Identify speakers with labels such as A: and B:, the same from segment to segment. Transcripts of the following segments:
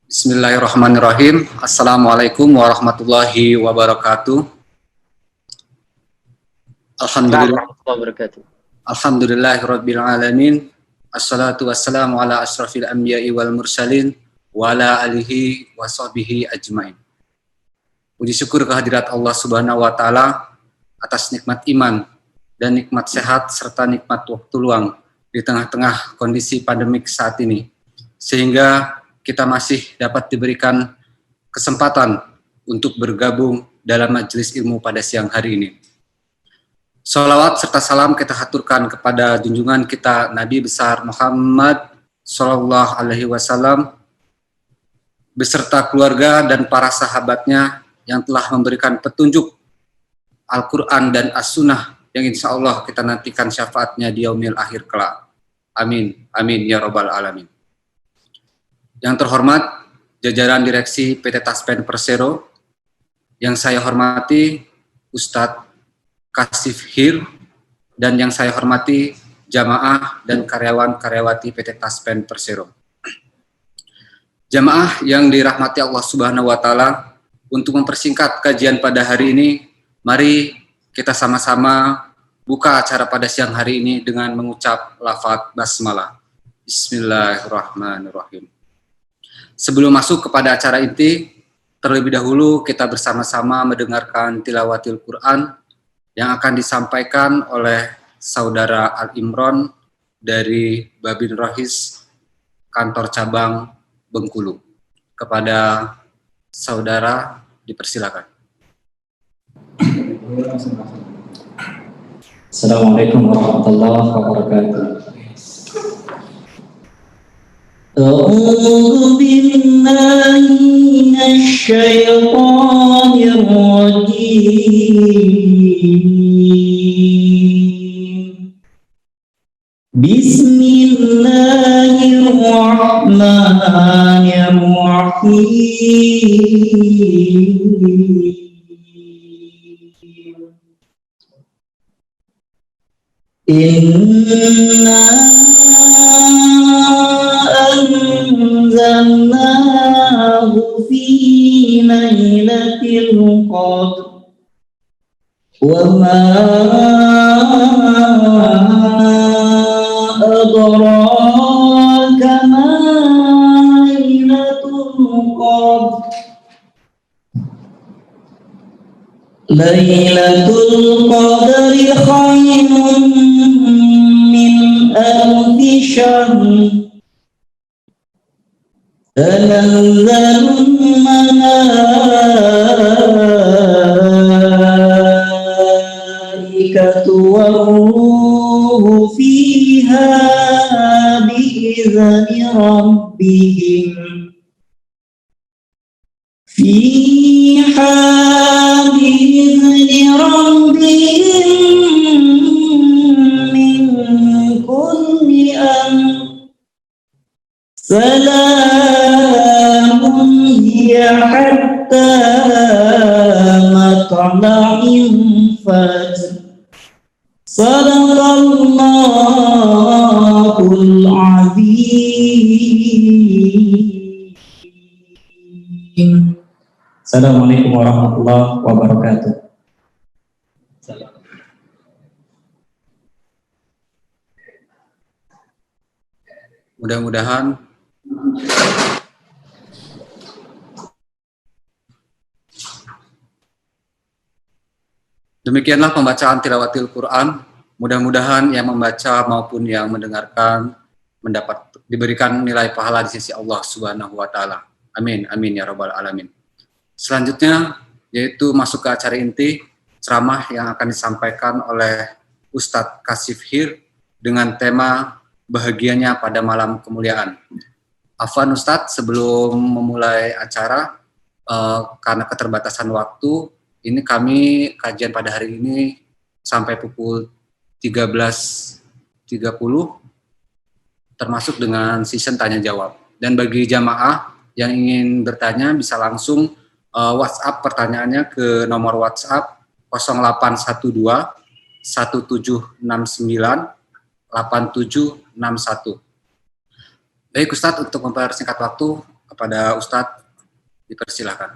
A: Bismillahirrahmanirrahim. Assalamualaikum warahmatullahi wabarakatuh. Alhamdulillahirabbil alamin. Assalatu wassalamu ala asyrafil anbiya'i wal mursalin wa ala alihi wa sahbihi ajmain. Puji syukur kehadirat Allah Subhanahu wa taala atas nikmat iman dan nikmat sehat serta nikmat waktu luang di tengah-tengah kondisi pandemik saat ini, sehingga kita masih dapat diberikan kesempatan untuk bergabung dalam majelis ilmu pada siang hari ini. Sholawat serta salam kita haturkan kepada junjungan kita Nabi besar Muhammad Sallallahu Alaihi Wasallam beserta keluarga dan para sahabatnya yang telah memberikan petunjuk Al-Quran dan As-Sunnah yang insya Allah kita nantikan syafaatnya di yaumil akhir kelak. Amin, amin ya robbal alamin. Yang terhormat jajaran direksi PT Taspen Persero, yang saya hormati Ustadz Kasif Hir, dan yang saya hormati jamaah dan karyawan-karyawati PT Taspen Persero. Jamaah yang dirahmati Allah Subhanahu wa taala, untuk mempersingkat kajian pada hari ini, mari kita sama-sama buka acara pada siang hari ini dengan mengucap lafaz basmalah. Bismillahirrahmanirrahim. Sebelum masuk kepada acara inti, terlebih dahulu kita bersama-sama mendengarkan tilawatil Quran yang akan disampaikan oleh Saudara Al Imron dari Babin Rohis, kantor cabang Bengkulu. Kepada saudara dipersilakan.
B: Assalamualaikum warahmatullahi wabarakatuh. أعوذ بالله من الشيطان الرجيم بسم الله الرحمن الرحيم إنا أنزلناه في ليلة القدر وما أدراك ما ليلة القدر ليلة القدر خير من ألف شهر تنزل الملائكة والروح فيها بإذن ربهم بإذن ربهم من كل أمر سلام هي حتى مطلع الفجر صدق الله العظيم. Assalamualaikum warahmatullahi wabarakatuh.
A: Mudah-mudahan demikianlah pembacaan tilawatil Quran. Mudah-mudahan yang membaca maupun yang mendengarkan diberikan nilai pahala di sisi Allah Subhanahu wa taala. Amin, amin ya rabbal alamin. Selanjutnya yaitu masuk ke acara inti, ceramah yang akan disampaikan oleh Ustadz Kasif Hir dengan tema bahagianya pada malam kemuliaan. Afwan Ustadz, sebelum memulai acara, karena keterbatasan waktu, ini kami kajian pada hari ini sampai pukul 13.30, termasuk dengan season tanya jawab. Dan bagi jamaah yang ingin bertanya bisa langsung WhatsApp pertanyaannya ke nomor WhatsApp 0812 1769 8761. Baik Ustadz, untuk mempersingkat waktu, kepada Ustadz, dipersilahkan.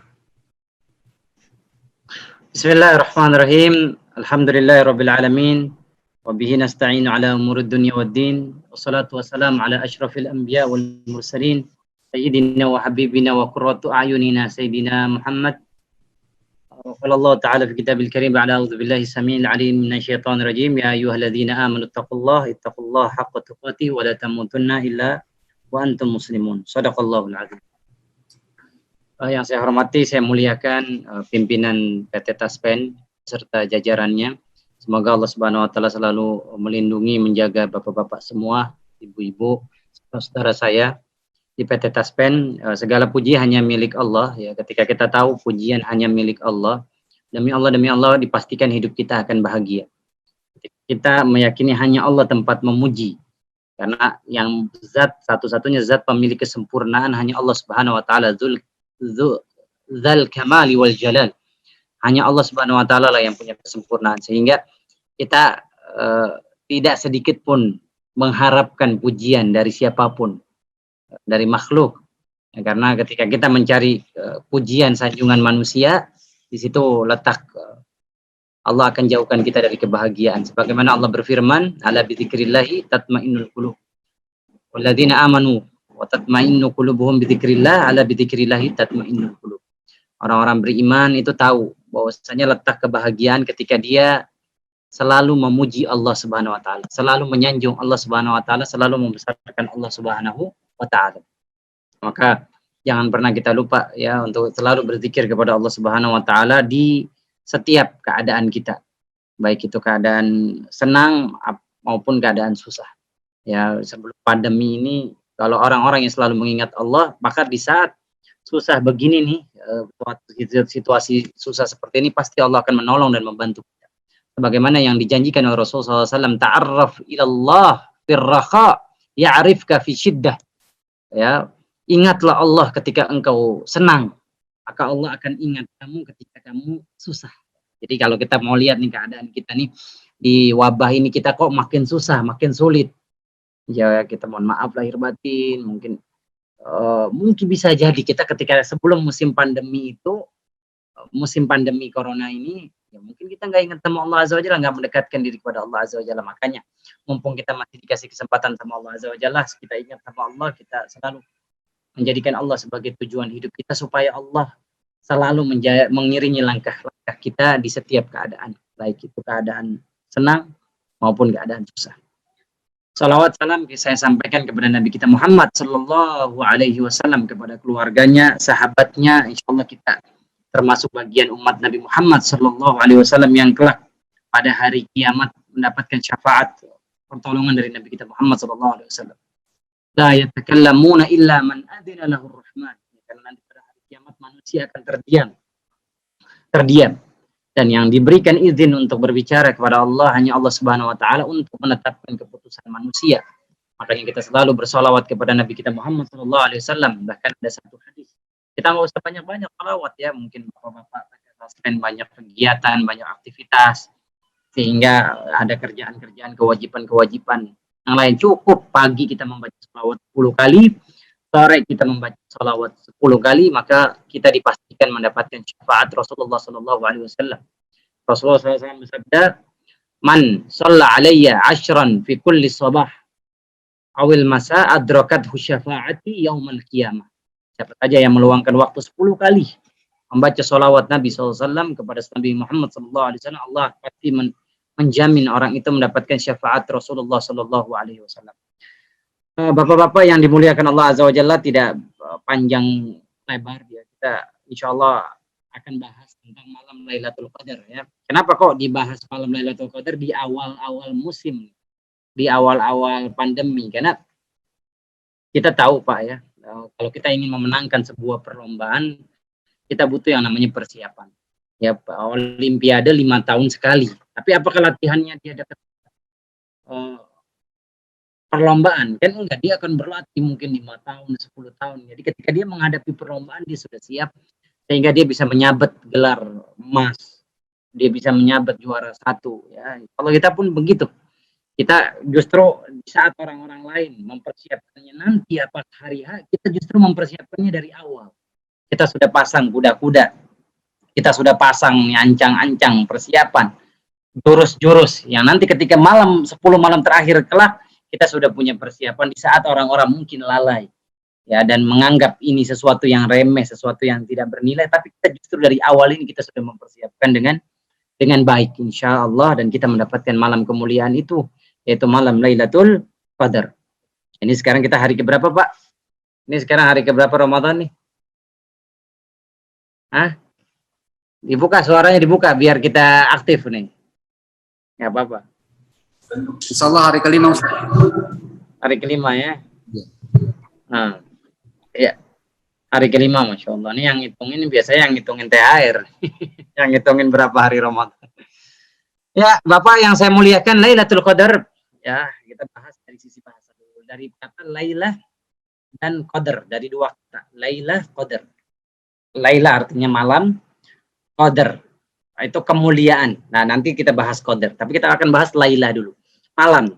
C: Bismillahirrahmanirrahim. Alhamdulillahirabbil alamin. Wa bihi nasta'inu ala umurid dunya waddin. Wassalatu wassalamu ala asyrafil anbiya wal mursalin. Sayyidina wa habibina wa qurratu a'yunina sayyidina Muhammad. Qala Allah ta'ala fi kitabil karim ba'da a'udzu billahi samiil 'aliim minasyaitonir rajim. Ya ayyuhalladzina amanu ittaqullaha haqqa tuqatih wa la tamutunna illa wa antum muslimun. Shadaqallahul 'azim. Yang saya hormati, saya muliakan pimpinan PT Taspen serta jajarannya. Semoga Allah Subhanahu wa taala selalu melindungi, menjaga bapak-bapak semua, ibu-ibu, saudara saya di PT Taspen. Segala puji hanya milik Allah ya. Ketika kita tahu pujian hanya milik Allah, demi Allah dipastikan hidup kita akan bahagia. Kita meyakini hanya Allah tempat memuji. Karena yang satu-satunya zat pemilik kesempurnaan hanya Allah Subhanahu wa taala, Dzul kamali wal jalal. Hanya Allah Subhanahu wa taala lah yang punya kesempurnaan, sehingga kita tidak sedikit pun mengharapkan pujian dari siapapun, dari makhluk. Ya, karena ketika kita mencari pujian sanjungan manusia, di situ letak Allah akan jauhkan kita dari kebahagiaan. Sebagaimana Allah berfirman, ala bidzikrillahi tatmainnul qulub. Walladzina amanu wa tatmainnu qulubuhum bidzikrillah, ala bidzikrillahi tatmainnul qulub. Orang-orang beriman itu tahu bahwasanya letak kebahagiaan ketika dia selalu memuji Allah Subhanahu wa taala, selalu menyanjung Allah Subhanahu wa taala, selalu membesarkan Allah Subhanahu wa taala. Maka jangan pernah kita lupa ya untuk selalu berzikir kepada Allah Subhanahu wa taala di setiap keadaan kita. Baik itu keadaan senang maupun keadaan susah. Ya, sebelum pandemi ini kalau orang-orang yang selalu mengingat Allah, maka di saat susah begini nih, situasi susah seperti ini, pasti Allah akan menolong dan membantu kita. Sebagaimana yang dijanjikan oleh Rasulullah SAW, ta'arraf ilallah firraha ya'rifka fi syiddah. Ya, ingatlah Allah ketika engkau senang, maka Allah akan ingat kamu ketika kamu susah. Jadi kalau kita mau lihat nih keadaan kita nih, di wabah ini kita kok makin susah, makin sulit. Ya kita mohon maaf lahir batin, mungkin bisa jadi kita ketika sebelum musim pandemi itu, musim pandemi corona ini, ya mungkin kita nggak ingat sama Allah Azza wa Jalla, nggak mendekatkan diri kepada Allah Azza wa Jalla. Makanya mumpung kita masih dikasih kesempatan sama Allah Azza wa Jalla, kita ingat sama Allah, kita selalu menjadikan Allah sebagai tujuan hidup kita, supaya Allah selalu mengiringi langkah-langkah kita di setiap keadaan, baik itu keadaan senang maupun keadaan susah. Salawat salam saya sampaikan kepada Nabi kita Muhammad Sallallahu Alaihi Wasallam, kepada keluarganya, sahabatnya. Insya Allah kita termasuk bagian umat Nabi Muhammad Sallallahu Alaihi Wasallam yang kelak pada hari kiamat mendapatkan syafaat pertolongan dari Nabi kita Muhammad Sallallahu Alaihi Wasallam. La yatakallamuna illa man adzina lahu rahman. Karena nanti pada hari kiamat manusia akan terdiam. Dan yang diberikan izin untuk berbicara kepada Allah hanya Allah Subhanahu wa taala untuk menetapkan keputusan manusia. Makanya kita selalu bersolawat kepada Nabi kita Muhammad sallallahu alaihi wasallam. Bahkan ada satu hadis. Kita nggak usah banyak-banyak salawat ya, mungkin bapak-bapak banyak kegiatan, banyak aktivitas, sehingga ada kerjaan-kerjaan, kewajiban-kewajiban yang lain. Cukup pagi kita membaca salawat 10 kali, sore kita membaca salawat 10 kali, maka kita dipastikan mendapatkan syafaat Rasulullah sallallahu alaihi wasallam. Rasulullah SAW bersabda, "Man shalla alayya 'ashran fi kulli sabah awil masa adrakathu syafaati yaumal qiyamah." Siapa saja yang meluangkan waktu 10 kali membaca salawat Nabi SAW kepada Nabi Muhammad SAW, Allah pasti menjamin orang itu mendapatkan syafaat Rasulullah SAW. Bapak-bapak yang dimuliakan Allah Azza wa Jalla, tidak panjang lebar ya, kita insya Allah akan bahas tentang malam Lailatul Qadar ya. Kenapa kok dibahas malam Lailatul Qadar di awal-awal musim, di awal-awal pandemi? Karena kita tahu Pak ya, kalau kita ingin memenangkan sebuah perlombaan, kita butuh yang namanya persiapan. Ya, Olimpiade 5 tahun sekali. Tapi apakah latihannya dia dapat perlombaan? Kan enggak, dia akan berlatih mungkin 5 tahun, 10 tahun. Jadi ketika dia menghadapi perlombaan, dia sudah siap, sehingga dia bisa menyabet gelar emas, dia bisa menyabet juara 1 ya. Kalau kita pun begitu, kita justru di saat orang-orang lain mempersiapkannya nanti apa hari H, kita justru mempersiapkannya dari awal. Kita sudah pasang kuda-kuda, kita sudah pasang ancang-ancang persiapan, jurus-jurus yang nanti ketika malam 10 malam terakhir kelak kita sudah punya persiapan di saat orang-orang mungkin lalai ya dan menganggap ini sesuatu yang remeh, sesuatu yang tidak bernilai, tapi kita justru dari awal ini kita sudah mempersiapkan dengan baik insya Allah, dan kita mendapatkan malam kemuliaan itu, yaitu malam Lailatul Qadar. Ini sekarang kita hari keberapa, Pak? Ini sekarang hari keberapa Ramadan nih? Hah? Dibuka suaranya, dibuka biar kita aktif nih. Nggak apa-apa.
A: Insya Allah hari kelima, Ustaz.
C: Hari kelima ya. Nah, ya. Hari kelima, Masya Allah. Ini yang ngitungin biasanya yang ngitungin THR. Yang ngitungin berapa hari Ramadan. Ya, Bapak yang saya muliakan, Lailatul Qadar. Ya, kita bahas dari sisi bahasa dulu. Dari kata Lailah dan Qadar. Dari dua kata. Lailah, Qadar. Lailah artinya malam. Qadar. Itu kemuliaan. Nah, nanti kita bahas Qadar. Tapi kita akan bahas Lailah dulu. Malam.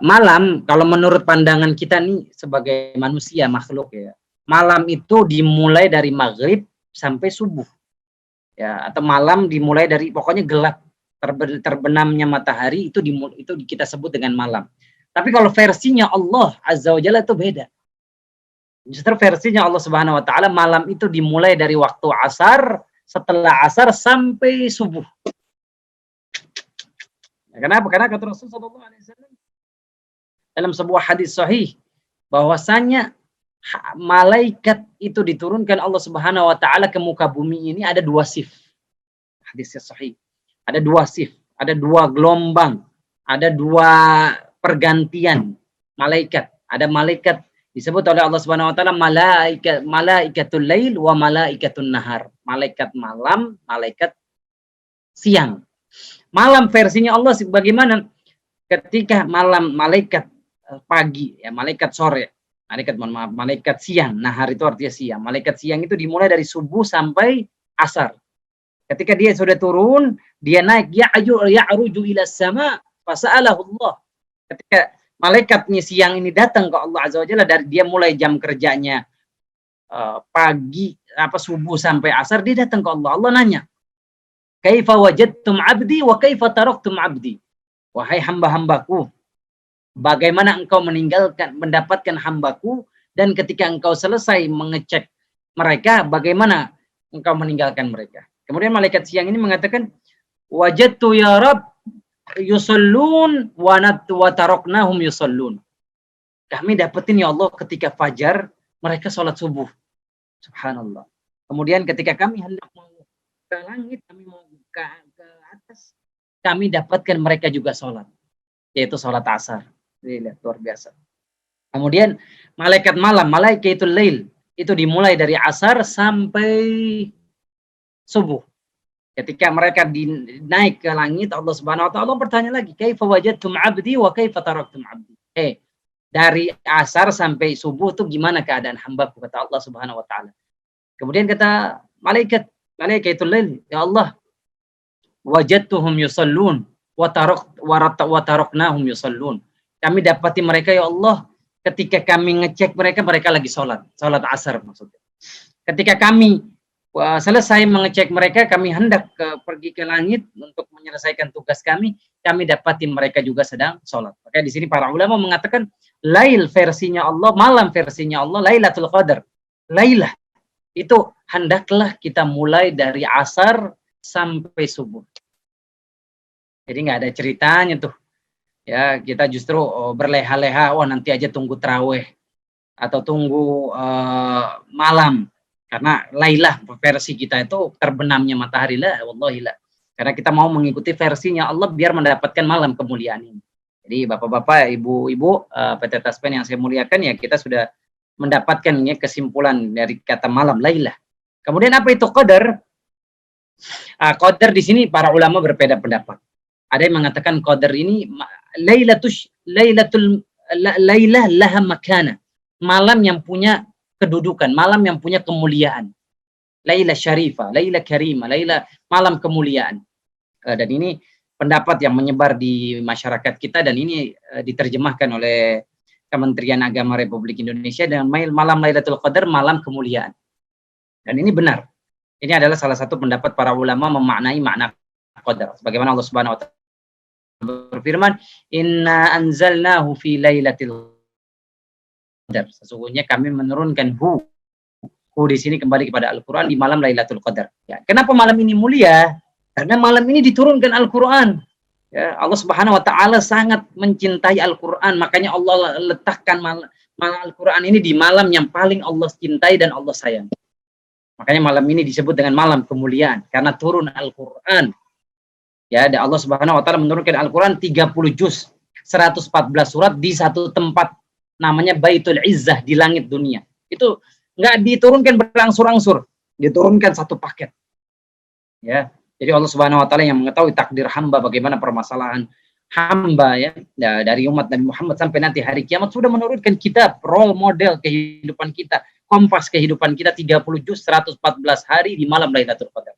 C: Malam, kalau menurut pandangan kita nih sebagai manusia, makhluk ya. Malam itu dimulai dari maghrib sampai subuh. Ya, atau malam dimulai dari pokoknya gelap, terbenamnya matahari itu kita sebut dengan malam. Tapi kalau versinya Allah Azza wa Jalla itu beda. Justru versinya Allah Subhanahu wa taala malam itu dimulai dari waktu asar, setelah asar sampai subuh. Ya, kenapa? Karena kata Rasul sallallahu alaihi wasallam dalam sebuah hadis sahih bahwasanya malaikat itu diturunkan Allah Subhanahu wa taala ke muka bumi ini ada dua shift. Hadisnya sahih. Ada dua shift, ada dua gelombang, ada dua pergantian malaikat. Ada malaikat disebut oleh Allah Subhanahu wa taala malaikatul lail wa malaikatun nahar. Malaikat malam, malaikat siang. Malam versinya Allah bagaimana? Ketika malam malaikat pagi ya, malaikat sore. Malaikat siang, nahar itu artinya siang. Malaikat siang itu dimulai dari subuh sampai asar. Ketika dia sudah turun, dia naik ya'ruju ila sama fasa'alahu Allah. Ketika malaikatnya siang ini datang ke Allah Azza wa Jalla, dari dia mulai jam kerjanya pagi subuh sampai asar, dia datang ke Allah. Allah nanya, "Kaifa wajadtum 'abdi wa kaifa taraktum 'abdi?" Wahai hamba-hambaku, bagaimana engkau mendapatkan hambaku, dan ketika engkau selesai mengecek mereka, bagaimana engkau meninggalkan mereka. Kemudian malaikat siang ini mengatakan, wajadtu ya Rabb yusallun wa taraknahum yusallun. Kami dapetin ya Allah ketika fajar mereka sholat subuh. Subhanallah. Kemudian ketika kami hendak mau ke langit, kami mau ke atas, kami dapatkan mereka juga sholat, yaitu sholat asar. Lihat, luar biasa. Kemudian malaikat malam, malaikatul lail, itu dimulai dari asar sampai subuh. Ketika mereka naik ke langit, Allah Subhanahu wa taala bertanya lagi, "Kaifa wajadtum 'abdi wa kaifa taraktum 'abdi?" Dari asar sampai subuh itu gimana keadaan hambaku, kata Allah Subhanahu wa taala. Kemudian kata malaikatul lail, "Ya Allah, wajadtuhum yusallun wa taraknahum yusallun." Kami dapati mereka ya Allah, ketika kami ngecek mereka lagi sholat asar maksudnya. Ketika kami selesai mengecek mereka, kami hendak pergi ke langit untuk menyelesaikan tugas kami dapati mereka juga sedang sholat. Maka di sini para ulama mengatakan lail versinya Allah, malam versinya Allah, Lailatul Qadar. Lailah itu hendaklah kita mulai dari asar sampai subuh. Jadi nggak ada ceritanya tuh. Ya, kita justru berleha-leha, nanti aja tunggu tarawih atau tunggu malam. Karena Lailah versi kita itu terbenamnya matahari lah, wallahi lah. Karena kita mau mengikuti versinya Allah biar mendapatkan malam kemuliaan ini. Jadi bapak-bapak, ibu-ibu, PT Taspen yang saya muliakan, ya kita sudah mendapatkan ya, kesimpulan dari kata malam Lailah. Kemudian apa itu Qadar? Qadar di sini para ulama berbeda pendapat. Ada yang mengatakan Qadar ini Lailah laha makana. Malam yang punya kedudukan, malam yang punya kemuliaan. Lailah syarifah, Lailah karimah, Lailah malam kemuliaan. Dan ini pendapat yang menyebar di masyarakat kita, dan ini diterjemahkan oleh Kementerian Agama Republik Indonesia dengan malam Lailatul Qadar malam kemuliaan. Dan ini benar. Ini adalah salah satu pendapat para ulama memaknai makna qadar. Sebagaimana Allah Subhanahu wa taala berfirman, "Inna anzalnahu fi lailatul qadar." Sesungguhnya kami menurunkan hu di sini kembali kepada Al-Qur'an di malam Lailatul Qadar. Ya, kenapa malam ini mulia? Karena malam ini diturunkan Al-Qur'an. Ya, Allah Subhanahu wa taala sangat mencintai Al-Qur'an, makanya Allah letakkan malam Al-Qur'an ini di malam yang paling Allah cintai dan Allah sayang. Makanya malam ini disebut dengan malam kemuliaan karena turun Al-Qur'an. Ya, dan Allah Subhanahu wa taala menurunkan Al-Qur'an 30 juz, 114 surat di satu tempat namanya Baitul Izzah di langit dunia. Itu enggak diturunkan berangsur-angsur, diturunkan satu paket. Ya. Jadi Allah Subhanahu wa taala yang mengetahui takdir hamba, bagaimana permasalahan hamba ya, dari umat Nabi Muhammad sampai nanti hari kiamat sudah menurunkan kitab role model kehidupan kita. Kompas kehidupan kita 30 juz 114 hari di malam Lailatul Qadar.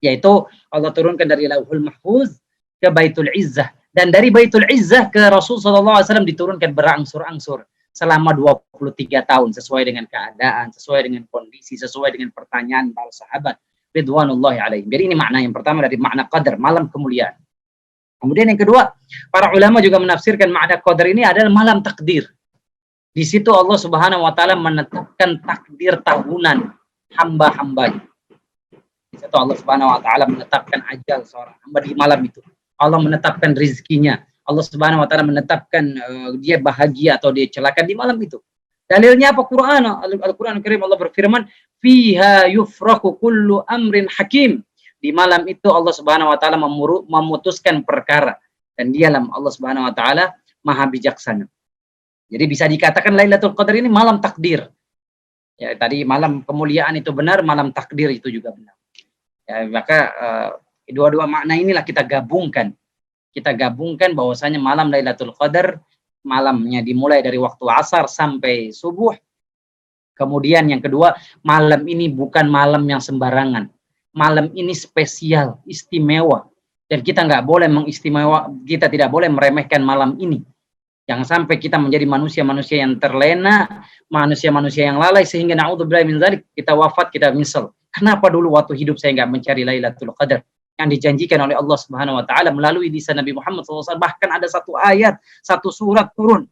C: Yaitu Allah turunkan dari Lauhul Mahfuz ke Baitul Izzah, dan dari Baitul Izzah ke Rasul sallallahu alaihi wasallam diturunkan berangsur-angsur selama 23 tahun sesuai dengan keadaan, sesuai dengan kondisi, sesuai dengan pertanyaan para sahabat ridwanullahi alaihim. Jadi ini makna yang pertama dari makna qadar, malam kemuliaan. Kemudian yang kedua, para ulama juga menafsirkan makna qadar ini adalah malam takdir. Di situ Allah Subhanahu wa taala menetapkan takdir tahunan hamba-hambanya. Di situ Allah Subhanahu wa taala menetapkan ajal seorang hamba di malam itu. Allah menetapkan rizkinya. Allah Subhanahu wa taala menetapkan dia bahagia atau dia celaka di malam itu. Dalilnya apa? Quran. Al-Qur'an Al-Karim Allah berfirman, "Fiha yufraqu kullu amrin hakim." Di malam itu Allah Subhanahu wa taala memutuskan perkara, dan dialah Allah Subhanahu wa taala Maha bijaksana. Jadi bisa dikatakan Lailatul Qadar ini malam takdir. Ya, tadi malam kemuliaan itu benar, malam takdir itu juga benar. Ya, maka dua-dua makna inilah kita gabungkan. Kita gabungkan bahwasanya malam Lailatul Qadar malamnya dimulai dari waktu asar sampai subuh. Kemudian yang kedua, malam ini bukan malam yang sembarangan. Malam ini spesial, istimewa. Dan kita nggak boleh kita tidak boleh meremehkan malam ini. Jangan sampai kita menjadi manusia-manusia yang terlena, manusia-manusia yang lalai sehingga na'udzubillahi min dzalik kita wafat, kita menyesal. Kenapa dulu waktu hidup saya nggak mencari Lailatul Qadar yang dijanjikan oleh Allah Subhanahu wa taala melalui lisan Nabi Muhammad SAW. Bahkan ada satu ayat, satu surat turun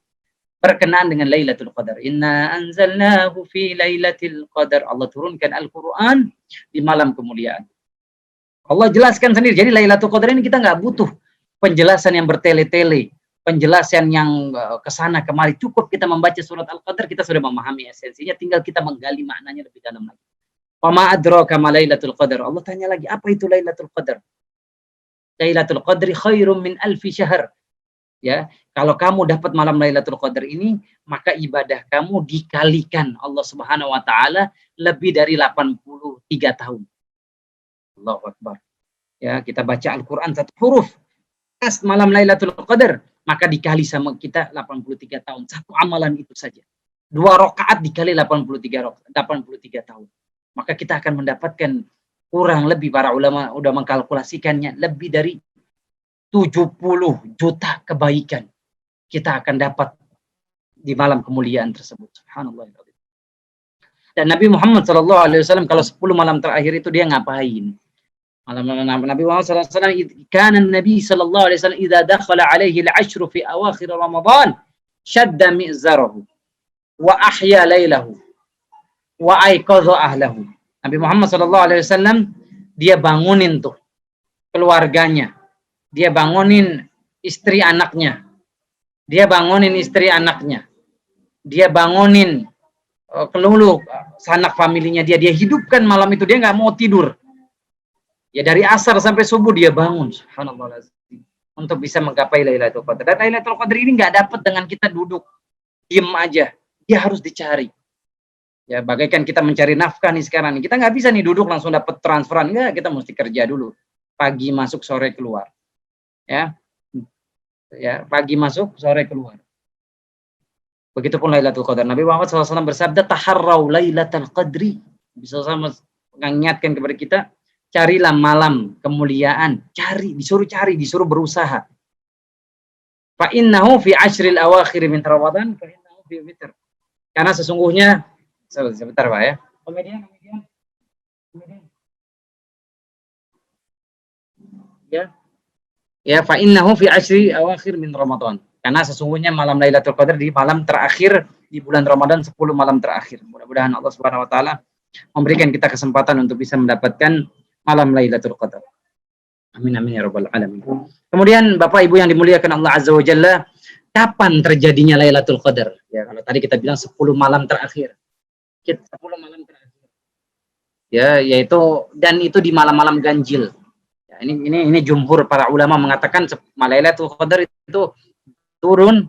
C: berkenaan dengan Lailatul Qadar. Inna anzalnahu fi Lailatul Qadar. Allah turunkan Al-Qur'an di malam kemuliaan. Allah jelaskan sendiri. Jadi Lailatul Qadar ini kita nggak butuh penjelasan yang bertele-tele, penjelasan yang kesana kemari. Cukup kita membaca surat Al-Qadar, kita sudah memahami esensinya, tinggal kita menggali maknanya lebih dalam lagi. Wa ma adraka ma Lailatul Qadar. Allah tanya lagi, apa itu Lailatul Qadar? Lailatul Qadri khairum min alfi syahr. Ya, kalau kamu dapat malam Lailatul Qadar ini, maka ibadah kamu dikalikan Allah Subhanahu wa taala lebih dari 83 tahun. Allahu Akbar. Ya, kita baca Al-Qur'an satu huruf pas malam Lailatul Qadar, maka dikali sama kita 83 tahun. Satu amalan itu saja. 2 rakaat dikali 83 tahun. Maka kita akan mendapatkan kurang lebih, para ulama udah mengkalkulasikannya, lebih dari 70 juta kebaikan kita akan dapat di malam kemuliaan tersebut. Subhanallah. Dan Nabi Muhammad SAW kalau 10 malam terakhir itu dia ngapain? Nabi Muhammad SAW, kana Nabi sallallahu alaihi wasallam idza dakhala alaihi al-'ashru fi awakhir Ramadan shadda mi'zarahu wa ahya lailahu wa aiqadha ahlahu. Nabi Muhammad sallallahu alaihi wasallam dia bangunin tuh keluarganya. Dia bangunin istri anaknya. Dia bangunin istri anaknya. Dia bangunin kelulu sanak familinya dia hidupkan malam itu, dia nggak mau tidur. Ya dari asar sampai subuh dia bangun, subhanallah, untuk bisa menggapai Lailatul Qadar. Dan Lailatul Qadar ini nggak dapat dengan kita duduk diem aja, dia harus dicari. Ya bagaikan kita mencari nafkah nih sekarang nih, kita nggak bisa nih duduk langsung dapat transferan, enggak, kita mesti kerja dulu, pagi masuk sore keluar, ya pagi masuk sore keluar. Begitupun Lailatul Qadar. Nabi Muhammad SAW bersabda, taharrau Lailatul Qadri. Bisa sama mengingatkan kepada kita, carilah malam kemuliaan, disuruh berusaha. Fa innahu fi ashril awakhir min Ramadan fa innahu fi witr. Karena sesungguhnya sebentar Pak ya. Komedian. Ya, fa innahu fi ashri awakhir min Ramadan. Karena sesungguhnya malam Lailatul Qadar di malam terakhir di bulan Ramadan, 10 malam terakhir. Mudah-mudahan Allah Subhanahu wa taala memberikan kita kesempatan untuk bisa mendapatkan malam Lailatul Qadar. Amin amin ya rabbal alamin. Kemudian Bapak Ibu yang dimuliakan Allah Azza wa Jalla, kapan terjadinya Lailatul Qadar? Ya, kalau tadi kita bilang 10 malam terakhir. 10 malam terakhir. Ya, yaitu dan itu di malam-malam ganjil. Ya, ini jumhur para ulama mengatakan Lailatul Qadar itu turun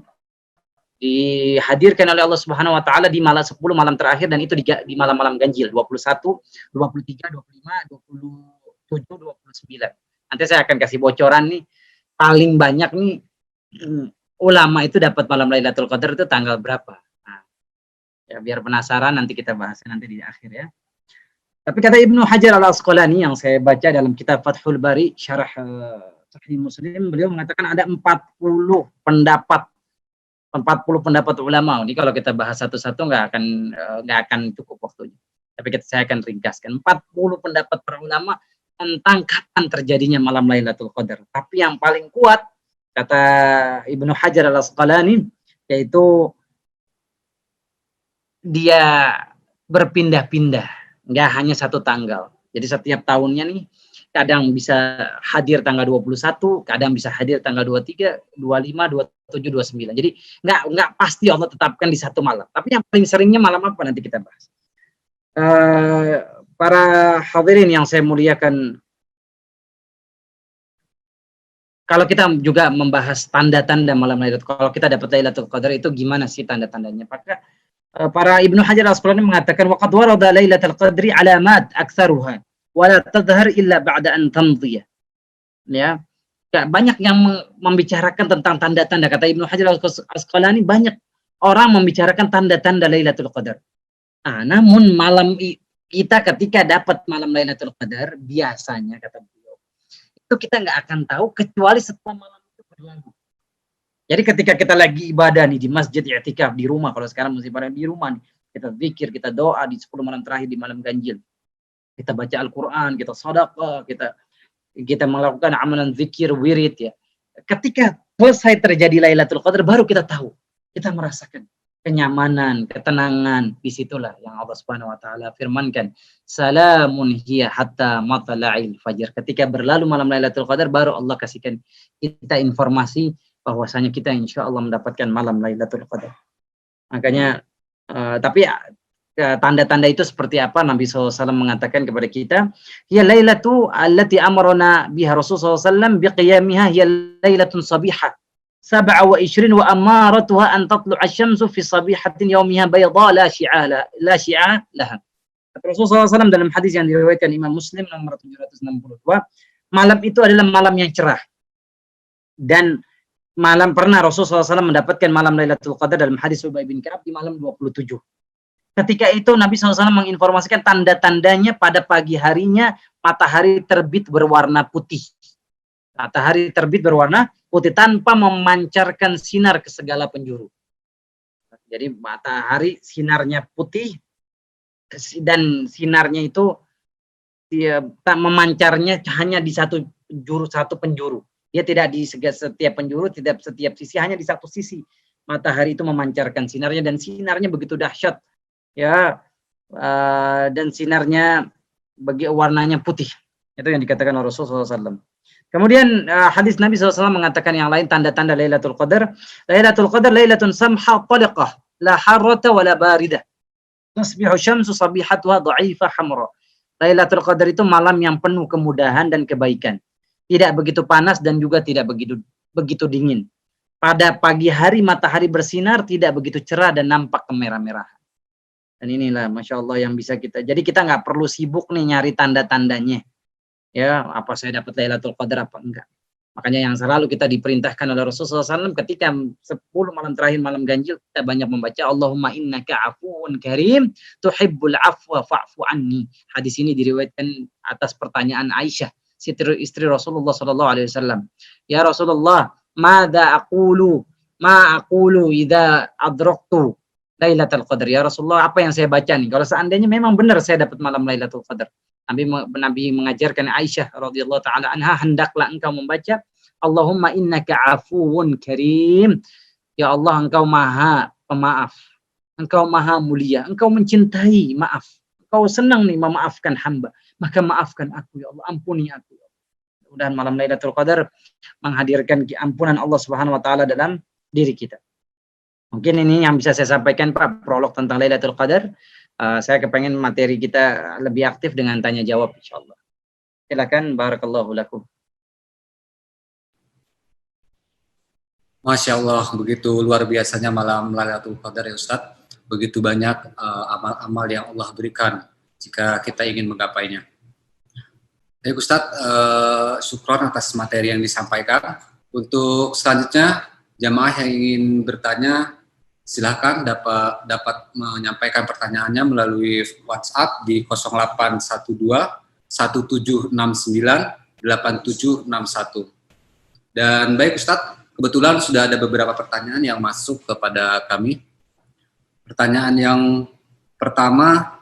C: dihadirkan oleh Allah Subhanahu wa taala di malam 10 malam terakhir, dan itu di malam-malam ganjil 21, 23, 25, 27, 29. Nanti saya akan kasih bocoran nih, paling banyak nih ulama itu dapat malam Lailatul Qadar itu tanggal berapa. Nah, ya biar penasaran nanti kita bahas nanti di akhir ya. Tapi kata Ibnu Hajar Al-Asqalani yang saya baca dalam kitab Fathul Bari Syarah Sahih Muslim, beliau mengatakan ada 40 pendapat ulama. Ini kalau kita bahas satu-satu nggak akan cukup waktunya. Tapi saya akan ringkaskan 40 pendapat para ulama tentang kapan terjadinya malam Lailatul Qadar. Tapi yang paling kuat kata Ibnu Hajar Al-Asqalani yaitu dia berpindah-pindah. Nggak hanya satu tanggal. Jadi setiap tahunnya nih, kadang bisa hadir tanggal 21, kadang bisa hadir tanggal 23, 25, 27, 29. Jadi nggak pasti Allah tetapkan di satu malam. Tapi yang paling seringnya malam apa nanti kita bahas. Para hadirin yang saya muliakan, kalau kita juga membahas tanda-tanda malam Lailatul Qadar, kalau kita dapat Lailatul Qadar itu gimana sih tanda-tandanya? Maka para Ibnu Hajar Al-Asqalani mengatakan waqad warada Lailatul Qadri alamat aktsaruha wa la tadhhar illa ba'da an tamdhiya. Ya. Banyak yang membicarakan tentang tanda-tanda, kata Ibnu Hajar Al-Asqalani, banyak orang membicarakan tanda-tanda Lailatul Qadar. Nah, namun malam kita ketika dapat malam Lailatul Qadar biasanya kata beliau itu kita nggak akan tahu kecuali setelah malam itu berlalu. Jadi ketika kita lagi ibadah nih di masjid i'tikaf di rumah, kalau sekarang masih pada di rumah nih, kita zikir, kita doa di 10 malam terakhir di malam ganjil. Kita baca Al-Qur'an, kita sedekah, kita melakukan amalan zikir, wirid ya. Ketika selesai terjadi Lailatul Qadar baru kita tahu. Kita merasakan kenyamanan, ketenangan. Disitulah yang Allah Subhanahu wa taala firmankan, "Salamun hiya hatta matla'il fajr." Ketika berlalu malam Lailatul Qadar baru Allah kasihkan kita informasi bahwasanya kita insya Allah mendapatkan malam Lailatul Qadar. Makanya, tapi tanda-tanda itu seperti apa? Nabi SAW mengatakan kepada kita, hiya lailatu allati amarna biha Rasulullah SAW biqiyamiha hiya lailatun sabihah 27 wa amaratuha an tatlu'a asy-syamsu fi sabihatin yaumiha bayda la syi'a laha. Rasulullah SAW dalam hadis yang diriwayatkan Imam Muslim nomor 762, malam itu adalah malam yang cerah. Dan pernah Rasulullah SAW mendapatkan malam Lailatul Qadar dalam hadis Ubay bin Ka'ab di malam 27. Ketika itu Nabi SAW menginformasikan tanda-tandanya pada pagi harinya matahari terbit berwarna putih. Matahari terbit berwarna putih tanpa memancarkan sinar ke segala penjuru. Jadi matahari sinarnya putih dan sinarnya itu memancarnya hanya di satu penjuru. Dia tidak di setiap penjuru, tidak setiap sisi, hanya di satu sisi. Matahari itu memancarkan sinarnya dan sinarnya begitu dahsyat, ya, dan sinarnya warnanya putih. Itu yang dikatakan oleh Rasulullah SAW. Kemudian hadis Nabi SAW mengatakan yang lain tanda-tanda Lailatul Qadar. Lailatul Qadar lailatun samha taliqah, la harrata wa la baridah. Tasbihu syamsu sabihatuha dha'ifah hamra. Lailatul Qadar itu malam yang penuh kemudahan dan kebaikan. Tidak begitu panas dan juga tidak begitu dingin. Pada pagi hari matahari bersinar, tidak begitu cerah dan nampak kemerah-merahan. Dan inilah Masya Allah yang bisa kita. Jadi kita nggak perlu sibuk nih nyari tanda-tandanya. Ya, apa saya dapat Lailatul Qadar apa enggak. Makanya yang selalu kita diperintahkan oleh Rasulullah SAW ketika 10 malam terakhir malam ganjil, kita banyak membaca Allahumma innaka afuwun karim tuhibbul afwa fa'fu anni. Hadis ini diriwayatkan atas pertanyaan Aisyah, istri Rasulullah SAW. Ya Rasulullah, ma aqulu idza adraktu Lailatul Qadar. Ya Rasulullah, apa yang saya baca nih? Kalau seandainya memang benar saya dapat malam Lailatul Qadar. Nabi mengajarkan Aisyah radhiyallahu taala anha, hendaklah engkau membaca Allahumma innaka afuwun karim. Ya Allah, engkau maha pemaaf. Engkau maha mulia. Engkau mencintai maaf. Engkau senang nih memaafkan hamba. Maka maafkan aku ya Allah. Ampuni aku. Mudah-mudahan malam Lailatul Qadar menghadirkan ampunan Allah Subhanahu wa taala dalam diri kita. Mungkin ini yang bisa saya sampaikan Pak, prolog tentang Lailatul Qadar. Saya kepengen materi kita lebih aktif dengan tanya jawab insyaallah. Silakan, barakallahu lakum.
A: Masya Allah, begitu luar biasanya malam Lailatul Qadar ya Ustadz. Begitu banyak amal-amal yang Allah berikan jika kita ingin menggapainya. Baik Ustadz, syukron atas materi yang disampaikan. Untuk selanjutnya, jamaah yang ingin bertanya, silakan dapat menyampaikan pertanyaannya melalui WhatsApp di 0812 1769 8761. Dan baik Ustadz, kebetulan sudah ada beberapa pertanyaan yang masuk kepada kami. Pertanyaan yang pertama,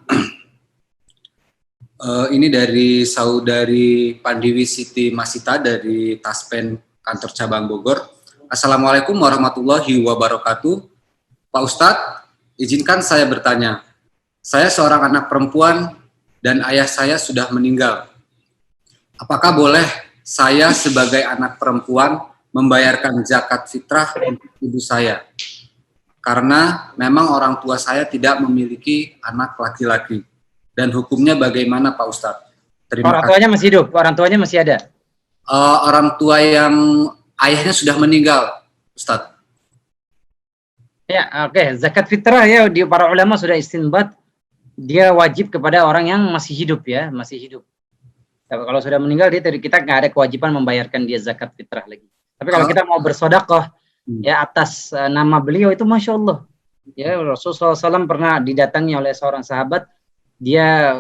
A: ini dari saudari Pandiwi Siti Masita dari Taspen Kantor Cabang Bogor. Assalamualaikum warahmatullahi wabarakatuh. Pak Ustadz, izinkan saya bertanya. Saya seorang anak perempuan dan ayah saya sudah meninggal. Apakah boleh saya sebagai anak perempuan membayarkan zakat fitrah untuk ibu saya? Karena memang orang tua saya tidak memiliki anak laki-laki. Dan hukumnya bagaimana Pak Ustadz?
C: Orang tuanya masih hidup, orang tuanya masih ada?
A: Orang tua yang ayahnya sudah meninggal, Ustadz.
C: Ya, oke. Zakat fitrah ya, di para ulama sudah istinbat, dia wajib kepada orang yang masih hidup ya, masih hidup. Tapi kalau sudah meninggal, kita nggak ada kewajiban membayarkan dia zakat fitrah lagi. Tapi kalau kita mau bersedekah ya atas nama beliau itu masya Allah. Ya, Rasulullah SAW pernah didatangi oleh seorang sahabat, dia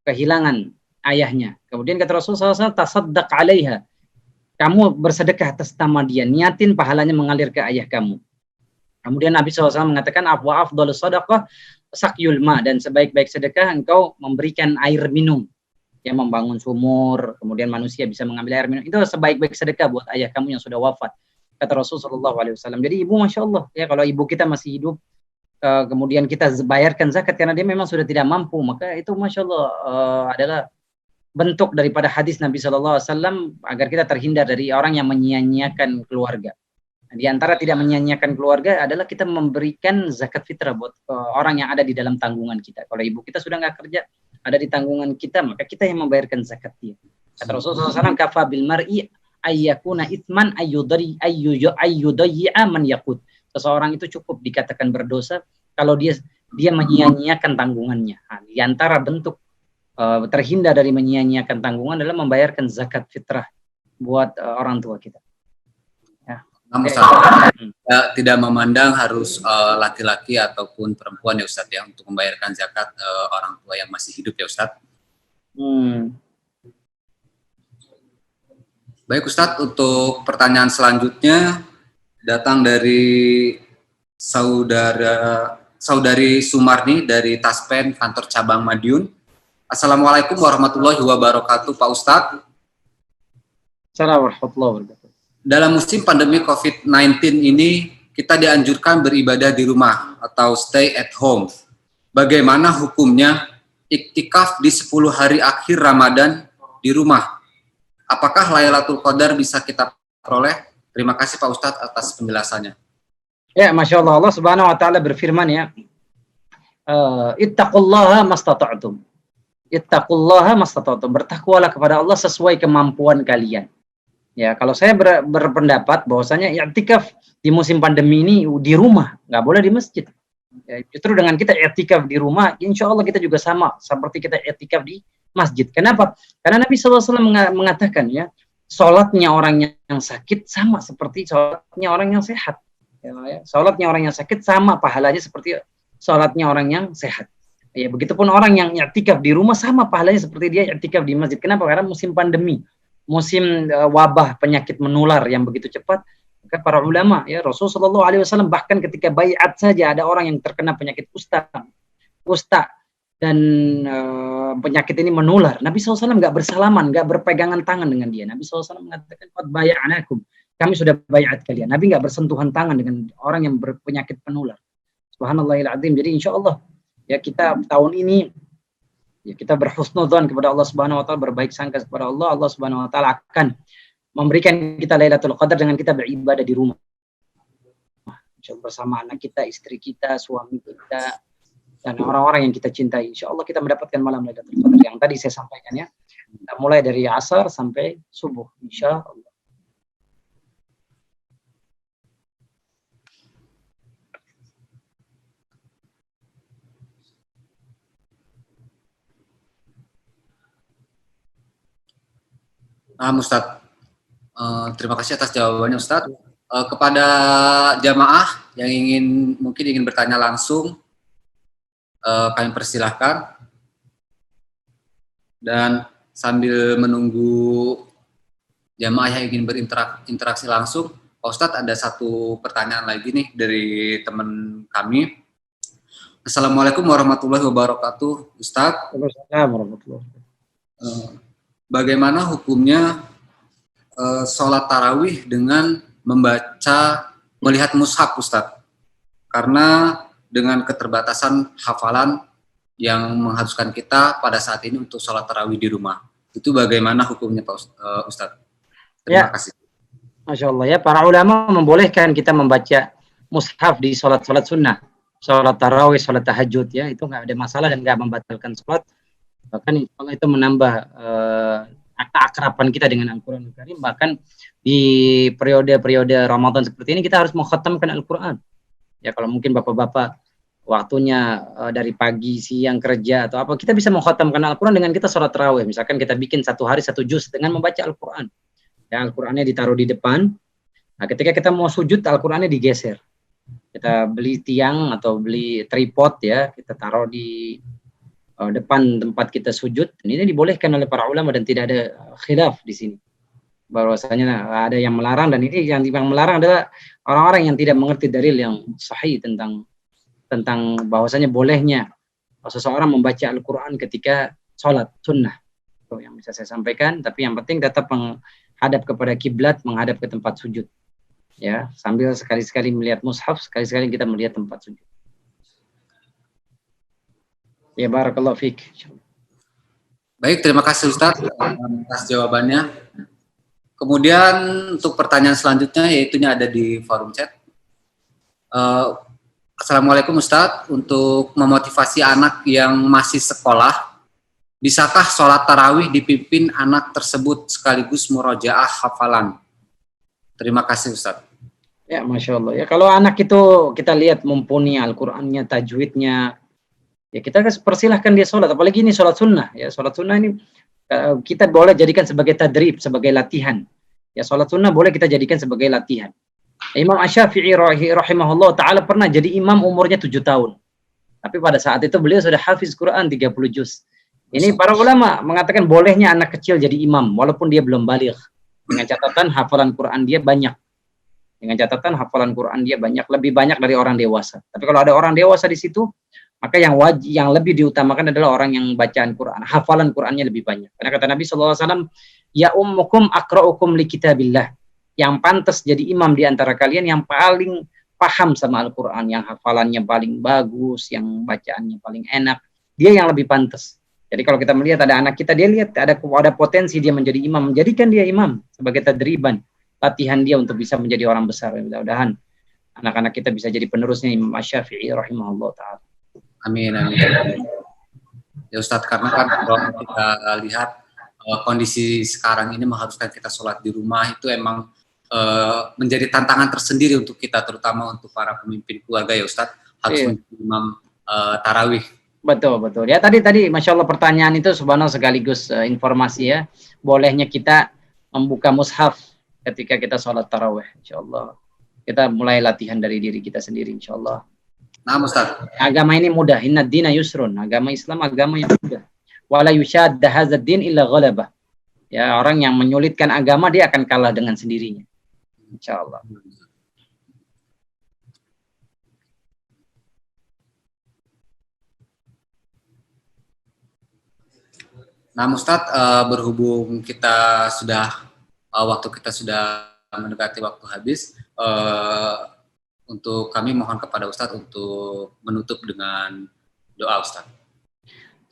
C: kehilangan ayahnya. Kemudian kata Rasulullah SAW, tasaddaq alaiha. Kamu bersedekah atas nama dia, niatin pahalanya mengalir ke ayah kamu. Kemudian Nabi SAW mengatakan, wa afdhalus sadaqah sakyul ma, dan sebaik-baik sedekah engkau memberikan air minum. Ya, membangun sumur, kemudian manusia bisa mengambil air minum. Itu sebaik-baik sedekah buat ayah kamu yang sudah wafat. Kata Rasulullah SAW. Jadi ibu masya Allah, ya kalau ibu kita masih hidup, kemudian kita bayarkan zakat karena dia memang sudah tidak mampu, maka itu masya Allah adalah bentuk daripada hadis Nabi SAW agar kita terhindar dari orang yang menyia-nyiakan keluarga. Di antara tidak menyia-nyiakan keluarga adalah kita memberikan zakat fitrah buat orang yang ada di dalam tanggungan kita. Kalau ibu kita sudah nggak kerja, ada di tanggungan kita, maka kita yang membayarkan zakat dia. Kata Rasulullah SAW, kafa bil mar'i ayyakuna itsman ayyudayyi'a man yaqut. Seseorang itu cukup dikatakan berdosa kalau dia menyia-nyiakan tanggungannya. Nah, di antara bentuk terhindar dari menyia-nyiakan tanggungan adalah membayarkan zakat fitrah buat orang tua kita.
A: Tidak memandang harus laki-laki ataupun perempuan ya Ustadz ya untuk membayarkan zakat orang tua yang masih hidup ya Ustadz. Baik Ustadz, untuk pertanyaan selanjutnya datang dari saudari Sumarni dari Taspen Kantor Cabang Madiun. Assalamualaikum warahmatullahi wabarakatuh Pak Ustadz.
C: Assalamualaikum warahmatullahi wabarakatuh.
A: Dalam musim pandemi COVID-19 ini, kita dianjurkan beribadah di rumah atau stay at home. Bagaimana hukumnya iktikaf di 10 hari akhir Ramadan di rumah? Apakah Lailatul Qadar bisa kita peroleh? Terima kasih Pak Ustadz atas penjelasannya.
C: Ya, Masya Allah, Allah Subhanahu Wa Ta'ala berfirman ya, ittaqullaha mastata'tum. Ittaqullaha mastata'tum. Bertakwalah kepada Allah sesuai kemampuan kalian. Ya, kalau saya berpendapat bahwasanya i'tikaf di musim pandemi ini di rumah, nggak boleh di masjid. Ya, justru dengan kita i'tikaf di rumah, insya Allah kita juga sama seperti kita i'tikaf di masjid. Kenapa? Karena Nabi SAW mengatakan ya, sholatnya orang yang sakit sama seperti sholatnya orang yang sehat. Ya, sholatnya orang yang sakit sama pahalanya seperti sholatnya orang yang sehat. Ya, begitupun orang yang i'tikaf di rumah sama pahalanya seperti dia i'tikaf di masjid. Kenapa? Karena musim pandemi, musim wabah penyakit menular yang begitu cepat. Maka para ulama, ya Rasulullah SAW bahkan ketika baiat saja ada orang yang terkena penyakit kusta dan penyakit ini menular. Nabi SAW nggak bersalaman, nggak berpegangan tangan dengan dia. Nabi SAW mengatakan, qad bay'anakum, kami sudah baiat kalian. Nabi nggak bersentuhan tangan dengan orang yang berpenyakit penular. Subhanallahil azim. Jadi insya Allah ya kita tahun ini ya kita berhusnudzon kepada Allah Subhanahu Wa Taala, berbaik sangka kepada Allah. Allah Subhanahu Wa Taala akan memberikan kita Lailatul Qadar dengan kita beribadah di rumah. Insya Allah bersama anak kita, istri kita, suami kita, dan orang-orang yang kita cintai. Insya Allah kita mendapatkan malam Lailatul Qadar yang tadi saya sampaikan ya. Kita mulai dari asar sampai subuh. Insya Allah.
A: Ustadz, terima kasih atas jawabannya Ustadz. Kepada jamaah yang mungkin ingin bertanya langsung, kami persilahkan. Dan sambil menunggu jamaah yang ingin berinteraksi langsung, Pak Ustadz ada satu pertanyaan lagi nih dari teman kami. Assalamualaikum warahmatullahi wabarakatuh, Ustadz.
C: Waalaikumsalam warahmatullahi wabarakatuh.
A: Bagaimana hukumnya sholat tarawih dengan melihat mushaf, Ustadz? Karena dengan keterbatasan hafalan yang mengharuskan kita pada saat ini untuk sholat tarawih di rumah, itu bagaimana hukumnya, Pak Ustadz? Terima kasih.
C: Masya Allah ya, para ulama membolehkan kita membaca mushaf di sholat-sholat sunnah, sholat tarawih, sholat tahajud ya, itu nggak ada masalah dan nggak membatalkan sholat. Bahkan Allah itu menambah keakraban kita dengan Al-Quran Al-Karim. Bahkan di periode-periode Ramadan seperti ini kita harus mengkhatamkan Al-Quran. Ya kalau mungkin bapak-bapak waktunya dari pagi, siang kerja atau apa, kita bisa mengkhatamkan Al-Quran dengan kita sholat tarawih. Misalkan kita bikin satu hari satu juz dengan membaca Al-Quran. Ya, Al-Qurannya ditaruh di depan. Nah, ketika kita mau sujud, Al-Qurannya digeser. Kita beli tiang atau beli tripod ya, kita taruh di depan tempat kita sujud. Ini dibolehkan oleh para ulama dan tidak ada khilaf di sini. Bahwasanya ada yang melarang, dan ini yang melarang adalah orang-orang yang tidak mengerti dalil yang sahih tentang bahwasanya bolehnya seseorang membaca Al-Quran ketika sholat sunnah. Itu yang bisa saya sampaikan. Tapi yang penting tetap menghadap kepada kiblat, menghadap ke tempat sujud. Ya, sambil sekali-sekali melihat mushaf, sekali-sekali kita melihat tempat sujud. Ya, barakallahu fiik.
A: Baik, terima kasih Ustadz atas jawabannya. Kemudian untuk pertanyaan selanjutnya, yaitunya ada di forum chat. Assalamualaikum Ustadz, untuk memotivasi anak yang masih sekolah, bisakah sholat tarawih dipimpin anak tersebut sekaligus murojaah hafalan? Terima kasih Ustadz.
C: Ya, Masya Allah. Ya, kalau anak itu kita lihat mumpuni Al-Qurannya, tajwidnya, ya kita persilahkan dia sholat, apalagi ini sholat sunnah. Ya, sholat sunnah ini kita boleh jadikan sebagai tadrib, sebagai latihan. Ya, sholat sunnah boleh kita jadikan sebagai latihan. Imam Asy-Syafi'i rahimahullah ta'ala pernah jadi imam umurnya 7 tahun. Tapi pada saat itu beliau sudah hafiz Quran 30 juz. Ini para ulama mengatakan bolehnya anak kecil jadi imam, walaupun dia belum baligh. Dengan catatan hafalan Quran dia banyak. Dengan catatan hafalan Quran dia banyak, lebih banyak dari orang dewasa. Tapi kalau ada orang dewasa di situ, maka yang lebih diutamakan adalah orang yang bacaan Quran, hafalan Qurannya lebih banyak. Karena kata Nabi SAW, ya ummukum akra'ukum li kitabillah. Yang pantas jadi imam di antara kalian yang paling paham sama Al-Quran, yang hafalannya paling bagus, yang bacaannya paling enak, dia yang lebih pantas. Jadi kalau kita melihat ada anak kita, dia lihat ada potensi dia menjadi imam, menjadikan dia imam sebagai tadriban, latihan dia untuk bisa menjadi orang besar. Mudah-mudahan anak-anak kita bisa jadi penerusnya Imam Asy-Syafi'i rahimahullah ta'ala.
A: Amin, amin. Ya Ustadz, karena kan kalau kita lihat kondisi sekarang ini mengharuskan kita sholat di rumah, itu emang menjadi tantangan tersendiri untuk kita, terutama untuk para pemimpin keluarga ya Ustadz, harus menjadi imam tarawih.
C: Betul, betul. Ya tadi Masya Allah pertanyaan itu subhanallah sekaligus informasi ya. Bolehnya kita membuka mushaf ketika kita sholat tarawih, insyaallah. Kita mulai latihan dari diri kita sendiri, insyaallah.
A: Nah, Ustaz.
C: Agama ini mudah. Inna dina yusrun. Agama Islam agama yang mudah. Wala yushadda hadzal din illa ghalabah. Ya, orang yang menyulitkan agama dia akan kalah dengan sendirinya. Insyaallah.
A: Nah, Ustadz, berhubung kita sudah waktu kita sudah mendekati waktu habis, untuk kami mohon kepada Ustadz untuk menutup dengan doa, Ustadz.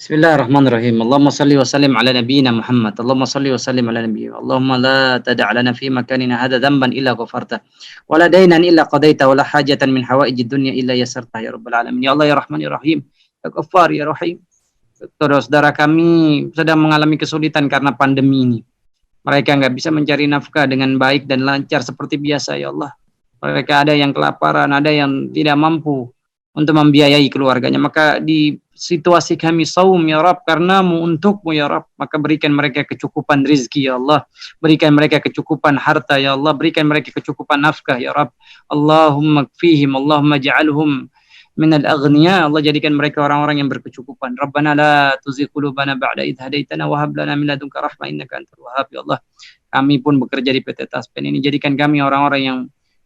C: Bismillahirrahmanirrahim. Allahumma salli wa sallim ala nabiyyina Muhammad. Allahumma salli wa sallim ala nabiyyina. Allahumma la tada' lana fi makanina hadha dhanban illa ghafarta wa la daynan illa qadaita wa la hajatan min hawaijid dunya illa yasarta ya rabbal alamin. Ya Allah ya Rahman ya Rahim. Ya Ghaffar ya Rahim. Saudara-saudara kami sedang mengalami kesulitan karena pandemi ini. Mereka nggak bisa mencari nafkah dengan baik dan lancar seperti biasa, ya Allah. Mereka ada yang kelaparan, ada yang tidak mampu untuk membiayai keluarganya. Maka di situasi kami saum, ya Rabb, karenamu, untukmu, ya Rabb. Maka berikan mereka kecukupan rizki, ya Allah. Berikan mereka kecukupan harta, ya Allah. Berikan mereka kecukupan nafkah, ya Rabb. Allahumma kfihim, Allahumma ja'alhum minal aghniya. Allah jadikan mereka orang-orang yang berkecukupan. Rabbana la tuzigh qulubana ba'da idh hadaitana wa hab lana min ladunka rahmah innaka antal wahhab. Ya Allah, kami pun bekerja di PT Taspen ini, jadikan kami orang-orang yang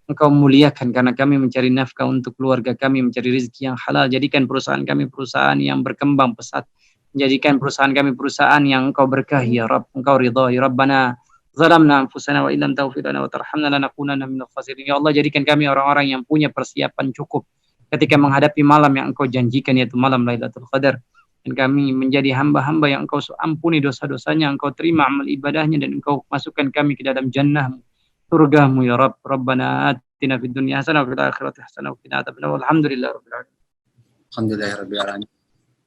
C: Engkau muliakan karena kami mencari nafkah untuk keluarga kami, mencari rezeki yang halal. Jadikan perusahaan kami perusahaan yang berkembang pesat. Jadikan perusahaan kami perusahaan yang Engkau berkahi, ya Rabb. Engkau ridha, ya Rabbana zalamna anfusana wa illam taghfir lana wa tarhamna lanakunanna minal khasirin. Ya Allah, jadikan kami orang-orang yang punya persiapan cukup ketika menghadapi malam yang Engkau janjikan, yaitu malam Lailatul Qadar. Dan kami menjadi hamba-hamba yang Engkau ampuni dosa-dosanya, Engkau terima amal ibadahnya, dan Engkau masukkan kami ke dalam jannah-Mu, surga-Mu, ya Rabb. Rabbana atina fid dunya hasanah wa fil akhirati hasanah wa qina adzabannar. Alhamdulillahirabbil alamin.
A: Alhamdulillahirabbil alamin.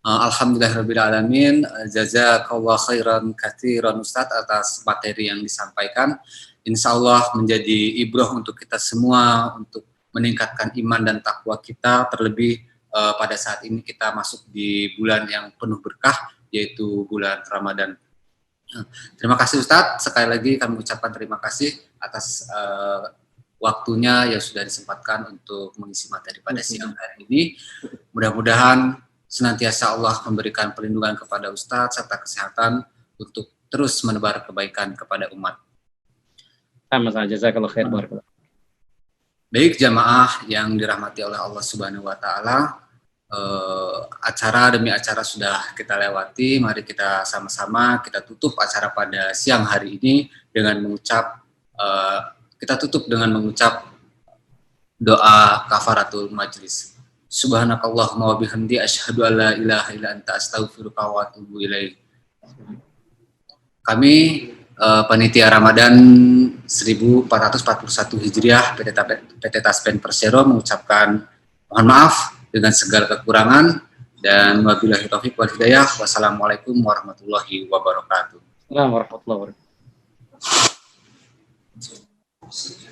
A: Alhamdulillahirabbil alamin. Jazakallahu khairan katsiran Ustaz atas materi yang disampaikan. Insyaallah menjadi ibrah untuk kita semua untuk meningkatkan iman dan takwa kita, terlebih pada saat ini kita masuk di bulan yang penuh berkah, yaitu bulan Ramadan. Terima kasih Ustadz, sekali lagi kami ucapkan terima kasih atas waktunya yang sudah disempatkan untuk mengisi materi pada siang hari ini. Mudah-mudahan senantiasa Allah memberikan perlindungan kepada Ustadz serta kesehatan untuk terus menebar kebaikan kepada umat.
C: Sama saja, jazakallahu khair. Barakallahu.
A: Baik jamaah yang dirahmati oleh Allah Subhanahu wa taala, acara demi acara sudah kita lewati. Mari kita sama-sama kita tutup acara pada siang hari ini dengan mengucap doa kafaratul majlis. Subhanakallahumma wa bihamdi asyhadu an la ilaha illa anta astaghfiruka wa atubu ilaik. Kami panitia Ramadan 1441 Hijriah PT Taspen Persero mengucapkan mohon maaf dengan segala kekurangan dan wabillahi taufiq wal hidayah. Wassalamualaikum warahmatullahi wabarakatuh.
C: Assalamualaikum warahmatullahi wabarakatuh.